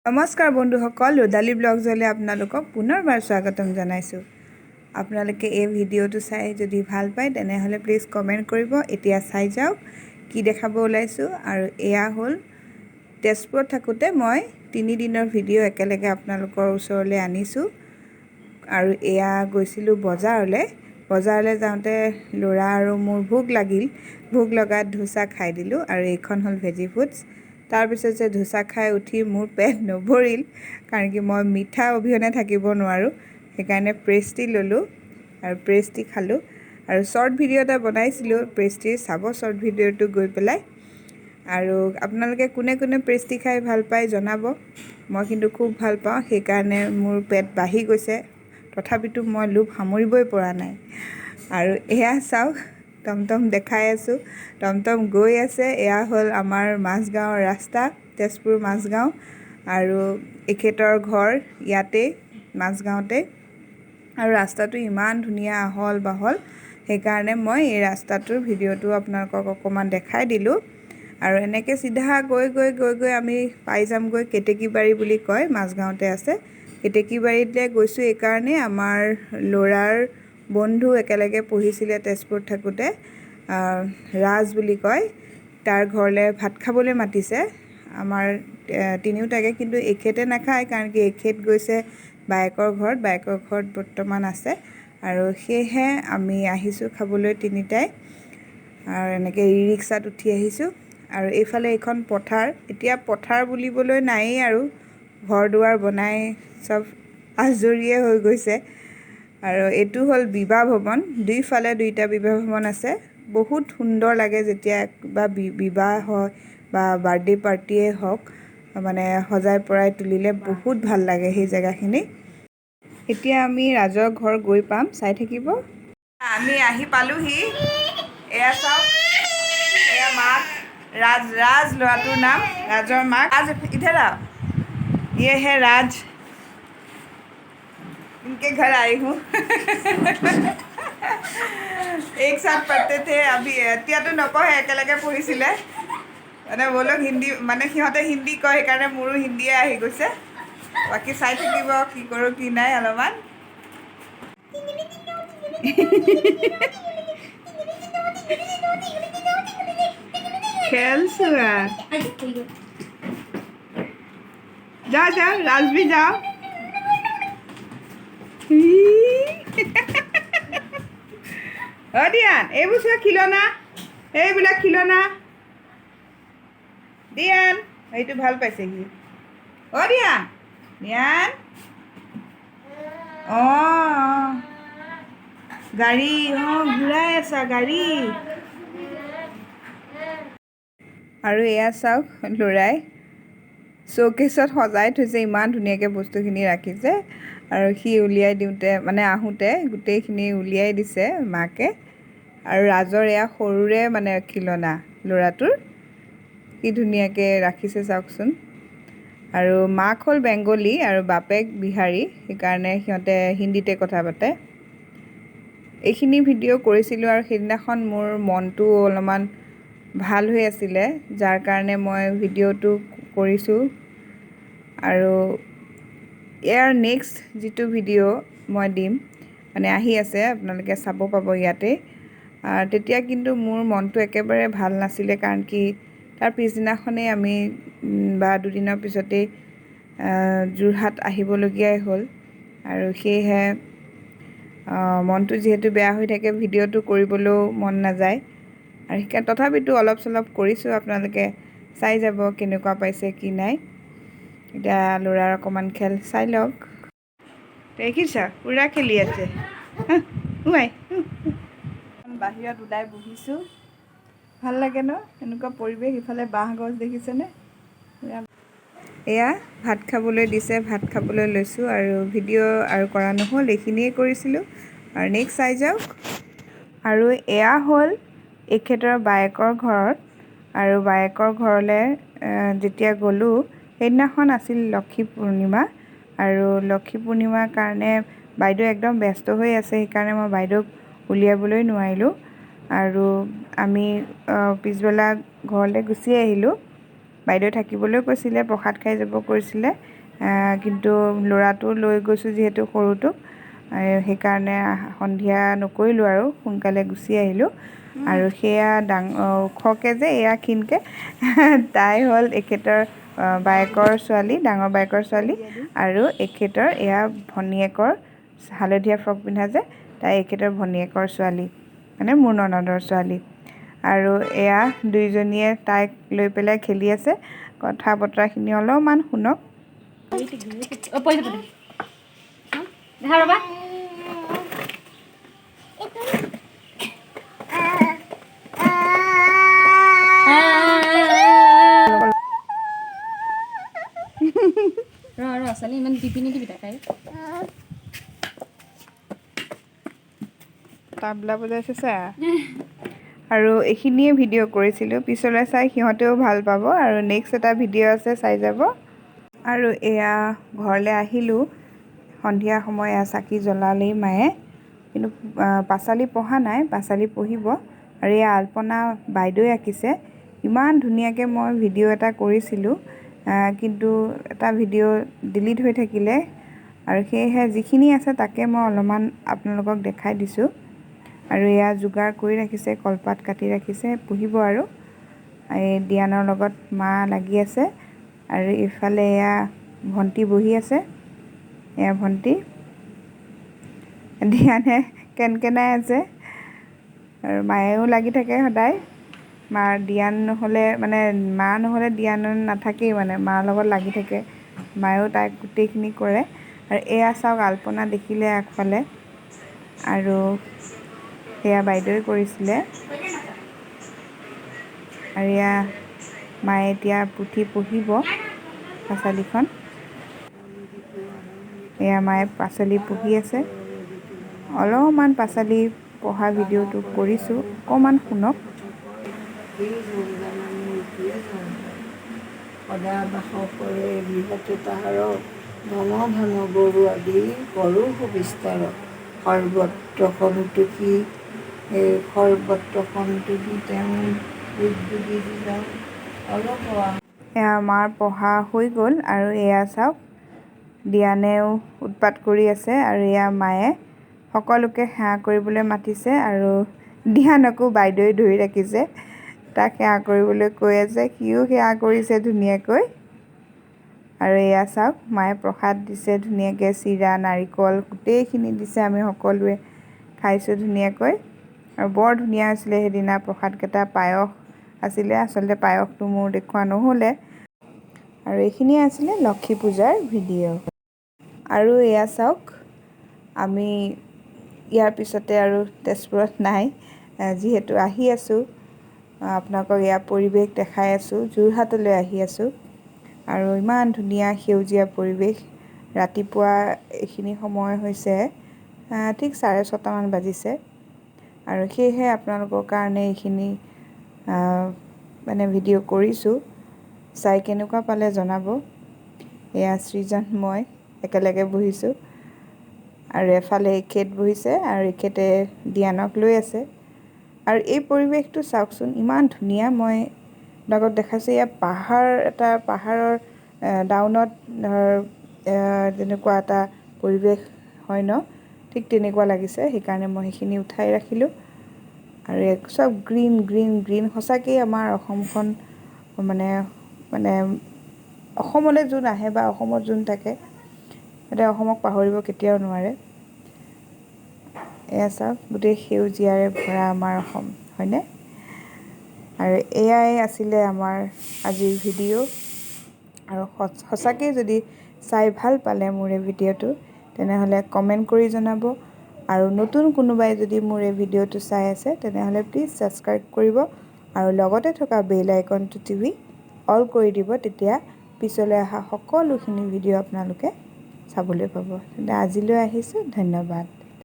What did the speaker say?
নমস্কাৰ বন্ধুসকল, ৰদালি ব্লগজলৈ আপোনালোকক পুনৰবাৰ স্বাগতম জনাইছোঁ। আপোনালোকে এই ভিডিঅ'টো চাই যদি ভাল পায় তেনেহ'লে প্লিজ কমেণ্ট কৰিব। এতিয়া চাই যাওক কি দেখাব ওলাইছোঁ। আৰু এয়া হ'ল তেজপুৰত থাকোঁতে মই 3 দিনৰ ভিডিঅ' একেলগে আপোনালোকৰ ওচৰলৈ আনিছোঁ। আৰু এয়া গৈছিলোঁ বজাৰলৈ যাওঁতে ল'ৰা আৰু মোৰ ভোক লগাত ধোচা খাই দিলোঁ। আৰু এইখন হ'ল ভেজি ফুডছ। তাৰপিছত যে ধোচা খাই উঠি মোৰ পেট নভৰিল, কাৰণ কি মই মিঠা অবিহনে থাকিব নোৱাৰোঁ। সেইকাৰণে প্ৰেষ্টি ল'লোঁ আৰু প্ৰেষ্টি খালোঁ। আৰু শ্বৰ্ট ভিডিঅ' এটা বনাইছিলোঁ প্ৰেষ্টিৰ, চাব শ্বৰ্ট ভিডিঅ'টো গৈ পেলাই। আৰু আপোনালোকে কোনে কোনে প্ৰেষ্টি খাই ভাল পায় জনাব। মই কিন্তু খুব ভাল পাওঁ, সেইকাৰণে মোৰ পেট বাঢ়ি গৈছে। তথাপিতো মই লোভ সামৰিবই পৰা নাই। আৰু এয়া চাওক, টমটম দেখাই আছোঁ, টমটম গৈ আছে। এয়া হ'ল আমাৰ মাজগাঁৱৰ ৰাস্তা, তেজপুৰ মাজগাঁও। আৰু এখেতৰ ঘৰ ইয়াতেই মাজগাঁৱতে। আৰু ৰাস্তাটো ইমান ধুনীয়া আহল বাহল, সেইকাৰণে মই এই ৰাস্তাটোৰ ভিডিঅ'টো আপোনালোকক অকণমান দেখাই দিলোঁ। আৰু এনেকৈ চিধা গৈ আমি পাই যামগৈ কেতেকীবাৰী বুলি কয়, মাজগাঁৱতে আছে। কেতেকীবাৰীলৈ গৈছোঁ এইকাৰণে, আমাৰ ল'ৰাৰ বন্ধু একেলগে পঢ়িছিলে তেজপুৰত থাকোঁতে, ৰাজ বুলি কয়, তাৰ ঘৰলৈ ভাত খাবলৈ মাতিছে। আমাৰ তিনিওটাকে, কিন্তু এখেতে নাখায়, কাৰণ কি এখেত গৈছে বায়েকৰ ঘৰত বৰ্তমান আছে। আৰু সেয়েহে আমি আহিছোঁ খাবলৈ তিনিটাই। আৰু এনেকৈ ই ৰিক্সাত উঠি আহিছোঁ। আৰু এইফালে এইখন পথাৰ, এতিয়া পথাৰ বুলিবলৈ নায়েই, আৰু ঘৰ দুৱাৰ বনাই চব আজৰিয়ে হৈ গৈছে। আৰু এইটো হ'ল বিবাহ ভৱন, দুইফালে দুইটা বিবাহ ভৱন আছে। বহুত সুন্দৰ লাগে যেতিয়া কিবা বিবাহ হয় বা বাৰ্থডে পাৰ্টিয়ে হওক, মানে সজাই পৰাই তুলিলে বহুত ভাল লাগে সেই জেগাখিনি। এতিয়া আমি ৰাজৰ ঘৰ গৈ পাম, চাই থাকিব। আমি আহি পালোহি। এয়া চাওক, এয়া মাক, राज ল'ৰাটোৰ নাম, राजर माँ। आज इधर आओ, ये है राज, इनके घर आई हूँ। एक साथ पढ़ते थे, अभी एतियातो नपঢ়ে, একেলগে পঢ়িছিলে। মানে বলক হিন্দী, মানে সিহঁতে হিন্দী কয়, সেইকাৰণে মোৰো হিন্দীয়ে আহি গৈছে। বাকী চাই থাকিব কি কৰোঁ কি নাই অলপমান। খেলছো যাও ৰাজ भी যাও। দিয়ান এইবোৰ চোৱা খিলনা, এইবিলাক খিলনা। দিয়ান এইটো ভাল পাইছে সি। দিয়ান দিয়ান, গাড়ী, ঘূৰাই আছা গাড়ী। আৰু এয়া চাওক, ল'ৰাই শ্ব'কেছত সজাই থৈছে, ইমান ধুনীয়াকৈ বস্তুখিনি ৰাখিছে। আৰু সি উলিয়াই দিওঁতে, মানে আহোঁতে গোটেইখিনি উলিয়াই দিছে মাকে। আৰু ৰাজৰ এয়া সৰুৰে মানে খিলনা ল'ৰাটোৰ, কি ধুনীয়াকৈ ৰাখিছে চাওকচোন। আৰু মাক হ'ল বেংগলী আৰু বাপেক বিহাৰী, সেইকাৰণে সিহঁতে হিন্দীতে কথা পাতে। এইখিনি ভিডিঅ' কৰিছিলোঁ, আৰু সেইদিনাখন মোৰ মনটো অলপমান ভাল হৈ আছিলে, যাৰ কাৰণে মই ভিডিঅ'টো কৰিছোঁ। আৰু ইয়াৰ নেক্সট যিটো ভিডিঅ' মই দিম, মানে আহি আছে, আপোনালোকে চাব পাব ইয়াতে। তেতিয়া কিন্তু মোৰ মনটো একেবাৰে ভাল নাছিলে, কাৰণ কি তাৰ পিছদিনাখনেই আমি বা দুদিনৰ পিছতেই যোৰহাট আহিবলগীয়াই হ'ল। আৰু সেয়েহে মনটো যিহেতু বেয়া হৈ থাকে, ভিডিঅ'টো কৰিবলৈও মন নাযায়। আৰু সেইকাৰণে তথাপিতো অলপ চলপ কৰিছোঁ, আপোনালোকে চাই যাব কেনেকুৱা পাইছে কি নাই। এতিয়া ল'ৰাৰ অকণমান খেল চাই লওক। দেখিছা পূৰা খেলি আছে। বাহিৰত ওলাই বহিছোঁ, ভাল লাগে ন এনেকুৱা পৰিৱেশ। ইফালে বাঁহ গছ দেখিছেনে? এয়া ভাত খাবলৈ দিছে, ভাত খাবলৈ লৈছোঁ। আৰু ভিডিঅ' আৰু কৰা নহ'ল, এইখিনিয়ে কৰিছিলোঁ। আৰু নেক্সট চাই যাওক। আৰু এয়া হ'ল এখেতৰ বায়েকৰ ঘৰত। আৰু বায়েকৰ ঘৰলৈ যেতিয়া গ'লোঁ, সেইদিনাখন আছিল লক্ষী পূৰ্ণিমা। আৰু লক্ষী পূৰ্ণিমাৰ কাৰণে বাইদেউ একদম ব্যস্ত হৈ আছে, সেইকাৰণে মই বাইদেউক উলিয়াবলৈ নোৱাৰিলোঁ। আৰু আমি পিছবেলা ঘৰলৈ গুচি আহিলোঁ। বাইদেউ থাকিবলৈ কৈছিলে, প্ৰসাদ খাই যাব কৈছিলে, কিন্তু ল'ৰাটো লৈ গৈছোঁ যিহেতু সৰুটোক, সেইকাৰণে সন্ধিয়া নকৰিলোঁ আৰু সোনকালে গুচি আহিলোঁ। আৰু সেয়া ওখকৈ যে এয়া ক্ষীণকৈ তাই হ'ল এখেতৰ বায়েকৰ ছোৱালী, ডাঙৰ বায়েকৰ ছোৱালী, আৰু এখেতৰ এয়া ভনীয়েকৰ হালধীয়া ফ্ৰক পিন্ধা যে তাই এখেতৰ ভনীয়েকৰ ছোৱালী, মানে মোৰ ননদৰ ছোৱালী। আৰু এয়া দুইজনীয়ে তাইক লৈ পেলাই খেলি আছে। কথা বতৰাখিনি অলপমান শুনক। ইমান টিপি নিদিবি তাই তাবলা বজাইছে চা। আৰু এইখিনিয়ে ভিডিঅ' কৰিছিলোঁ, পিছলৈ চাই সিহঁতেও ভাল পাব। আৰু নেক্সট এটা ভিডিঅ' আছে, চাই যাব। আৰু এয়া ঘৰলৈ আহিলোঁ, সন্ধিয়া সময় চাকি জ্বলালেই মায়ে, কিন্তু পাঁচালি পঢ়া নাই, পাঁচালি পঢ়িব। আৰু এয়া আল্পনা বাইদেৱে আঁকিছে। ইমান ধুনীয়াকৈ মই ভিডিঅ' এটা কৰিছিলোঁ, কিন্তু এটা ভিডিঅ' ডিলিট হৈ থাকিলে, আৰু সেয়েহে যিখিনি আছে তাকে মই অলপমান আপোনালোকক দেখাই দিছোঁ। আৰু এয়া যোগাৰ কৰি ৰাখিছে, কলপাত কাটি ৰাখিছে, পঢ়িব। আৰু এই ডিয়ানৰ লগত মা লাগি আছে। আৰু ইফালে এয়া ভণ্টি বহি আছে, এয়া ভণ্টি। ডিয়ানে কেনকেনাই আছে, আৰু মায়েও লাগি থাকে সদায়। ডিয়ান নহ'লে মানে মা নহ'লে ডিয়ান নাথাকেই, মানে মাৰ লগত লাগি থাকে। মায়েও তাইক গোটেইখিনি কৰে। আৰু এয়া চাওক, আল্পনা দেখিলে আগফালে, আৰু সেয়া বাইদেৱে কৰিছিলে। আৰু এয়া মায়ে এতিয়া পুথি পঢ়িব, পাঁচালিখন। এয়া মায়ে পাঁচলি পঢ়ি আছে। অলপমান পাঁচালি পঢ়া ভিডিঅ'টো কৰিছোঁ, অকণমান শুনক। সদা বাস কৰে গৃহতে তাহাৰ, ধন ধন গৰু আদি কৰো সুবিস্তাৰ। সৰ্বত্ৰ সন্তোষী তেওঁ উদ্যোগী অলপ। এয়া মাৰ পঢ়া হৈ গ'ল। আৰু এয়া চাওক, ডিয়ানেও উৎপাত কৰি আছে। আৰু এয়া মায়ে সকলোকে সেৱা কৰিবলৈ মাতিছে, আৰু ডিয়ানকো বাইদেৱে ধৰি ৰাখিছে, তাক সেৱা কৰিবলৈ কৈ আছে। সিও সেৱা কৰিছে ধুনীয়াকৈ। আৰু এয়া চাওক, মায়ে প্ৰসাদ দিছে ধুনীয়াকৈ, চিৰা, নাৰিকল গোটেইখিনি দিছে। আমি সকলোৱে খাইছোঁ ধুনীয়াকৈ। আৰু বৰ ধুনীয়া হৈছিলে সেইদিনা প্ৰসাদকেইটা। পায়স আছিলে, আচলতে পায়সটো মোৰ দেখুওৱা নহ'লে। আৰু এইখিনিয়ে আছিলে লক্ষী পূজাৰ ভিডিঅ'। আৰু এয়া চাওক, আমি ইয়াৰ পিছতে আৰু তেজপুৰত নাই, যিহেতু আহি আছোঁ। আপোনালোকক ইয়াৰ পৰিৱেশ দেখাই আছোঁ। যোৰহাটলৈ আহি আছোঁ। আৰু ইমান ধুনীয়া সেউজীয়া পৰিৱেশ। ৰাতিপুৱা এইখিনি সময় হৈছে ঠিক 6:30মান বাজিছে। আৰু সেয়েহে আপোনালোকৰ কাৰণে এইখিনি মানে ভিডিঅ' কৰিছোঁ। চাই কেনেকুৱা পালে জনাব। এয়া সৃজন, মই একেলগে বহিছোঁ। আৰু এফালে এখেত বহিছে, আৰু এখেতে ডিয়ানক লৈ আছে। আৰু এই পৰিৱেশটো চাওকচোন, ইমান ধুনীয়া। মই লগত দেখাইছোঁ, এয়া পাহাৰৰ ডাউনত ধৰ তেনেকুৱা এটা পৰিৱেশ হয় ন, ঠিক তেনেকুৱা লাগিছে। সেইকাৰণে মই সেইখিনি উঠাই ৰাখিলোঁ। আৰু চব গ্ৰীণ গ্ৰীণ গ্ৰীণ। সঁচাকেই আমাৰ অসমখন মানে অসমলৈ যোন আহে বা অসমত যোন থাকে, সিহঁতে অসমক পাহৰিব কেতিয়াও নোৱাৰে। এয়া চাওক, গোটেই সেউজীয়াৰে ভৰা আমাৰ অসম, হয়নে? আৰু এয়াই আছিলে আমাৰ আজিৰ ভিডিঅ'। আৰু সঁচাকৈ যদি চাই ভাল পালে মোৰ এই ভিডিঅ'টো, তেনেহ'লে কমেণ্ট কৰি জনাব। আৰু নতুন কোনোবাই যদি মোৰ এই ভিডিঅ'টো চাই আছে, তেনেহ'লে প্লিজ ছাবস্ক্ৰাইব কৰিব। আৰু লগতে থকা বেল আইকনটো টিপি অল কৰি দিব। তেতিয়া পিছলৈ অহা সকলোখিনি ভিডিঅ' আপোনালোকে চাবলৈ পাব। আজিলৈ আহিছোঁ, ধন্যবাদ।